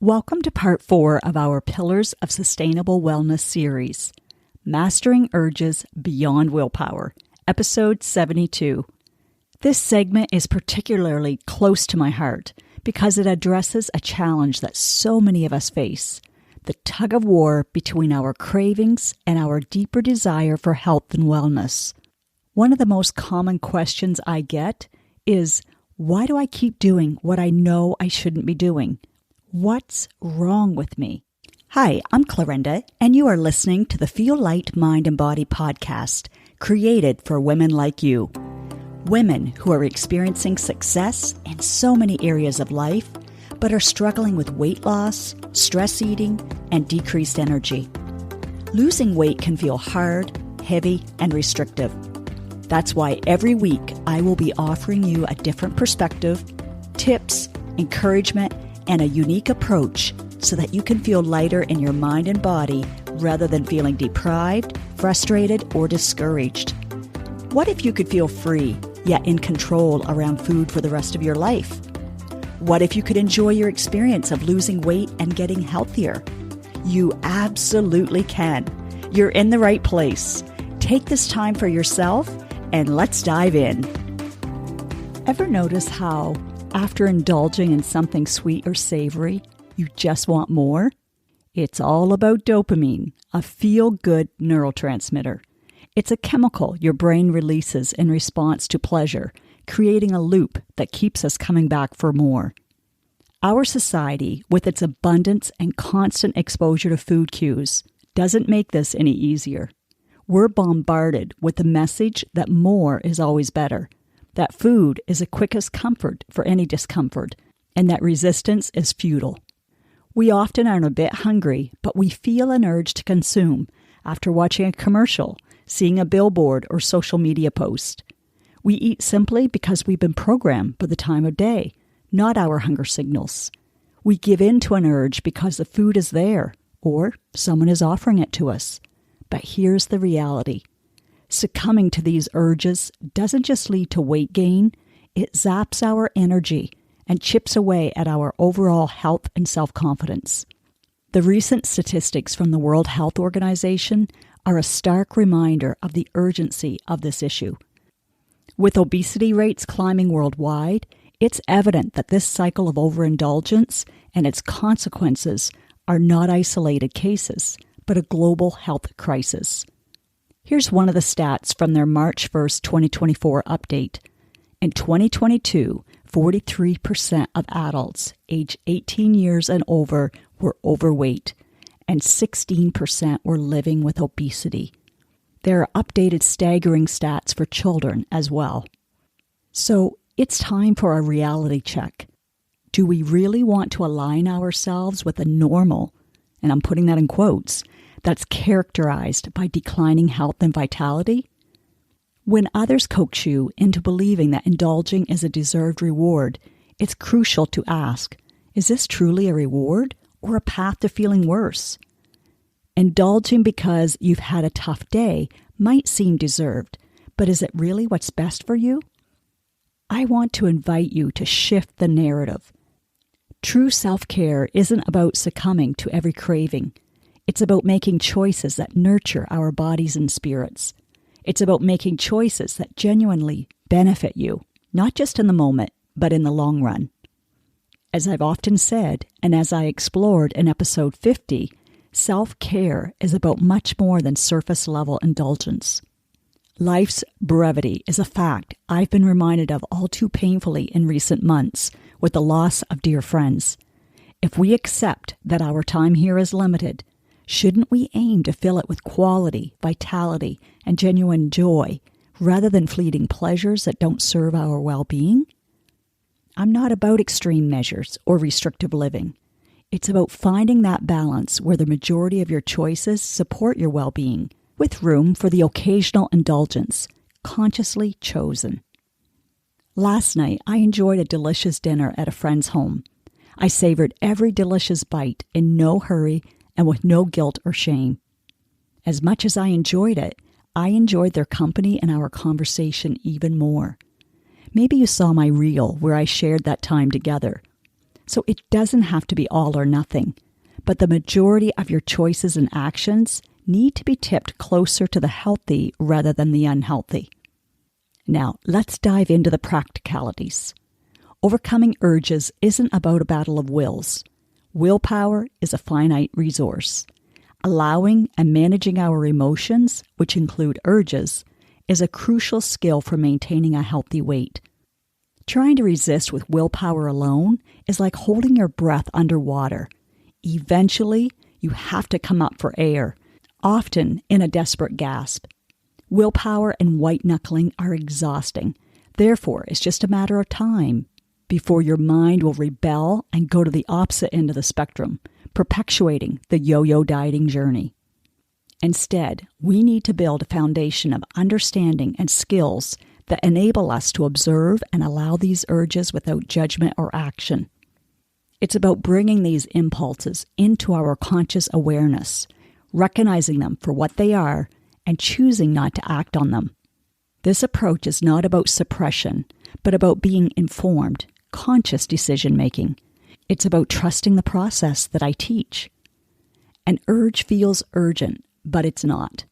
Welcome to part 4 of our Pillars of Sustainable Wellness series, Mastering Urges Beyond Willpower, episode 72. This segment is particularly close to my heart because it addresses a challenge that so many of us face, the tug of war between our cravings and our deeper desire for health and wellness. One of the most common questions I get is, why do I keep doing what I know I shouldn't be doing? What's wrong with me? Hi, I'm Clarinda, and you are listening to the Feel Light Mind and Body podcast, created for women like you. Women who are experiencing success in so many areas of life, but are struggling with weight loss, stress eating, and decreased energy. Losing weight can feel hard, heavy, and restrictive. That's why every week I will be offering you a different perspective, tips, encouragement, and a unique approach so that you can feel lighter in your mind and body rather than feeling deprived, frustrated, or discouraged. What if you could feel free, yet in control around food for the rest of your life? What if you could enjoy your experience of losing weight and getting healthier? You absolutely can. You're in the right place. Take this time for yourself and let's dive in. Ever notice how, after indulging in something sweet or savory, you just want more? It's all about dopamine, a feel-good neurotransmitter. It's a chemical your brain releases in response to pleasure, creating a loop that keeps us coming back for more. Our society, with its abundance and constant exposure to food cues, doesn't make this any easier. We're bombarded with the message that more is always better, that food is the quickest comfort for any discomfort, and that resistance is futile. We often are a bit hungry, but we feel an urge to consume after watching a commercial, seeing a billboard, or social media post. We eat simply because we've been programmed for the time of day, not our hunger signals. We give in to an urge because the food is there, or someone is offering it to us. But here's the reality. Succumbing to these urges doesn't just lead to weight gain, it zaps our energy and chips away at our overall health and self-confidence. The recent statistics from the World Health Organization are a stark reminder of the urgency of this issue. With obesity rates climbing worldwide, it's evident that this cycle of overindulgence and its consequences are not isolated cases, but a global health crisis. Here's one of the stats from their March 1st, 2024 update. In 2022, 43% of adults aged 18 years and over were overweight, and 16% were living with obesity. There are updated staggering stats for children as well. So it's time for a reality check. Do we really want to align ourselves with a normal, and I'm putting that in quotes, that's characterized by declining health and vitality? When others coax you into believing that indulging is a deserved reward, it's crucial to ask, is this truly a reward or a path to feeling worse? Indulging because you've had a tough day might seem deserved, but is it really what's best for you? I want to invite you to shift the narrative. True self-care isn't about succumbing to every craving. It's about making choices that nurture our bodies and spirits. It's about making choices that genuinely benefit you, not just in the moment, but in the long run. As I've often said, and as I explored in episode 50, self-care is about much more than surface-level indulgence. Life's brevity is a fact I've been reminded of all too painfully in recent months with the loss of dear friends. If we accept that our time here is limited, shouldn't we aim to fill it with quality, vitality, and genuine joy, rather than fleeting pleasures that don't serve our well-being? I'm not about extreme measures or restrictive living. It's about finding that balance where the majority of your choices support your well-being, with room for the occasional indulgence, consciously chosen. Last night, I enjoyed a delicious dinner at a friend's home. I savored every delicious bite in no hurry and with no guilt or shame. As much as I enjoyed it, I enjoyed their company and our conversation even more. Maybe you saw my reel where I shared that time together. So it doesn't have to be all or nothing, but the majority of your choices and actions need to be tipped closer to the healthy rather than the unhealthy. Now, let's dive into the practicalities. Overcoming urges isn't about a battle of wills. Willpower is a finite resource. Allowing and managing our emotions, which include urges, is a crucial skill for maintaining a healthy weight. Trying to resist with willpower alone is like holding your breath underwater. Eventually, you have to come up for air, often in a desperate gasp. Willpower and white-knuckling are exhausting. Therefore, it's just a matter of time before your mind will rebel and go to the opposite end of the spectrum, perpetuating the yo-yo dieting journey. Instead, we need to build a foundation of understanding and skills that enable us to observe and allow these urges without judgment or action. It's about bringing these impulses into our conscious awareness, recognizing them for what they are, and choosing not to act on them. This approach is not about suppression, but about being informed, conscious decision-making. It's about trusting the process that I teach. An urge feels urgent, but it's not.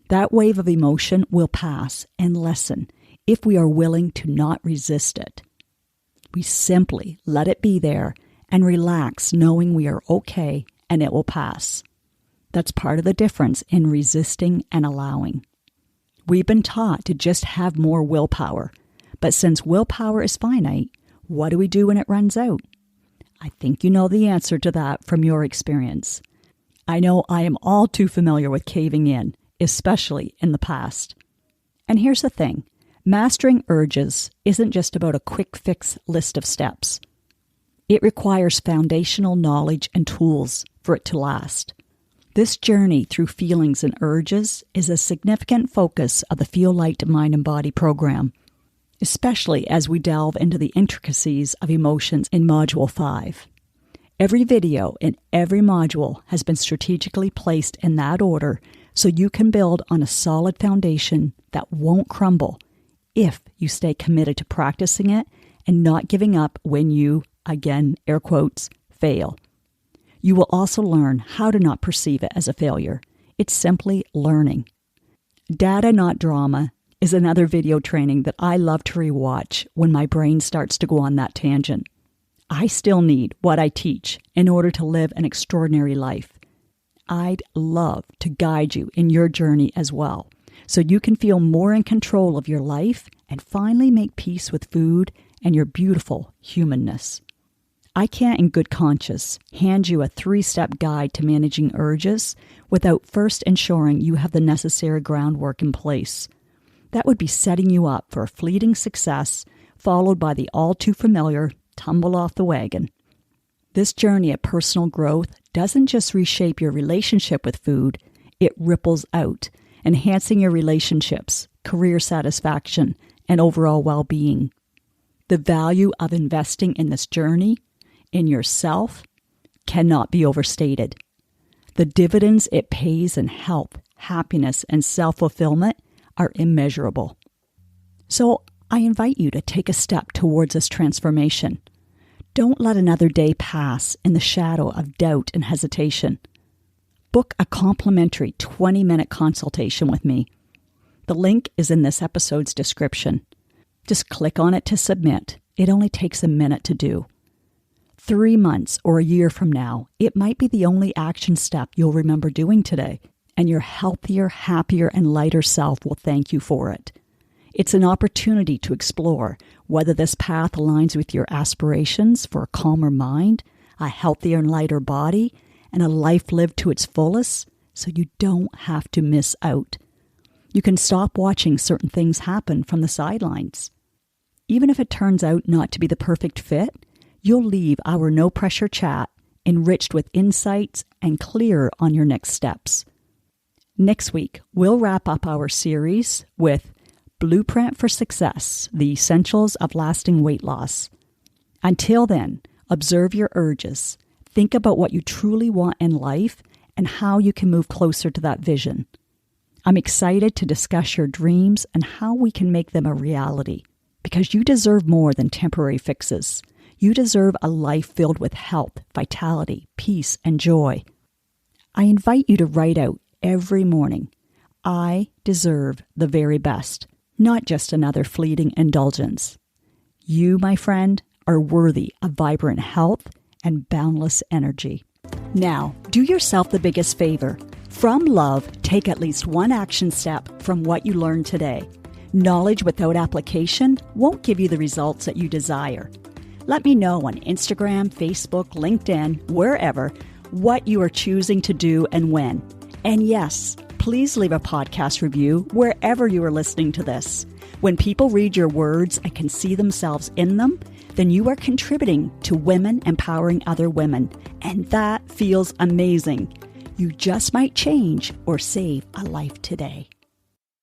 That wave of emotion will pass and lessen if we are willing to not resist it. We simply let it be there and relax knowing we are okay and it will pass. That's part of the difference in resisting and allowing. We've been taught to just have more willpower, but since willpower is finite, what do we do when it runs out? I think you know the answer to that from your experience. I know I am all too familiar with caving in, especially in the past. And here's the thing, mastering urges isn't just about a quick fix list of steps. It requires foundational knowledge and tools for it to last. This journey through feelings and urges is a significant focus of the Feel Light Mind and Body program, especially as we delve into the intricacies of emotions in Module 5. Every video in every module has been strategically placed in that order so you can build on a solid foundation that won't crumble if you stay committed to practicing it and not giving up when you, again, air quotes, fail. You will also learn how to not perceive it as a failure. It's simply learning. Data, Not Drama is another video training that I love to rewatch when my brain starts to go on that tangent. I still need what I teach in order to live an extraordinary life. I'd love to guide you in your journey as well, so you can feel more in control of your life and finally make peace with food and your beautiful humanness. I can't in good conscience hand you a 3-step guide to managing urges without first ensuring you have the necessary groundwork in place. That would be setting you up for a fleeting success, followed by the all-too-familiar tumble off the wagon. This journey of personal growth doesn't just reshape your relationship with food, it ripples out, enhancing your relationships, career satisfaction, and overall well-being. The value of investing in this journey, in yourself, cannot be overstated. The dividends it pays in health, happiness, and self-fulfillment are immeasurable. So I invite you to take a step towards this transformation. Don't let another day pass in the shadow of doubt and hesitation. Book a complimentary 20-minute consultation with me. The link is in this episode's description. Just click on it to submit. It only takes a minute to do. 3 months or a year from now, it might be the only action step you'll remember doing today, and your healthier, happier, and lighter self will thank you for it. It's an opportunity to explore whether this path aligns with your aspirations for a calmer mind, a healthier and lighter body, and a life lived to its fullest, so you don't have to miss out. You can stop watching certain things happen from the sidelines. Even if it turns out not to be the perfect fit, you'll leave our no-pressure chat enriched with insights and clear on your next steps. Next week, we'll wrap up our series with Blueprint for Success, the Essentials of Lasting Weight Loss. Until then, observe your urges, think about what you truly want in life, and how you can move closer to that vision. I'm excited to discuss your dreams and how we can make them a reality, because you deserve more than temporary fixes. You deserve a life filled with health, vitality, peace, and joy. I invite you to write out every morning, I deserve the very best, not just another fleeting indulgence. You, my friend, are worthy of vibrant health and boundless energy. Now, do yourself the biggest favor. From love, take at least one action step from what you learned today. Knowledge without application won't give you the results that you desire. Let me know on Instagram, Facebook, LinkedIn, wherever, what you are choosing to do and when. And yes, please leave a podcast review wherever you are listening to this. When people read your words and can see themselves in them, then you are contributing to women empowering other women. And that feels amazing. You just might change or save a life today.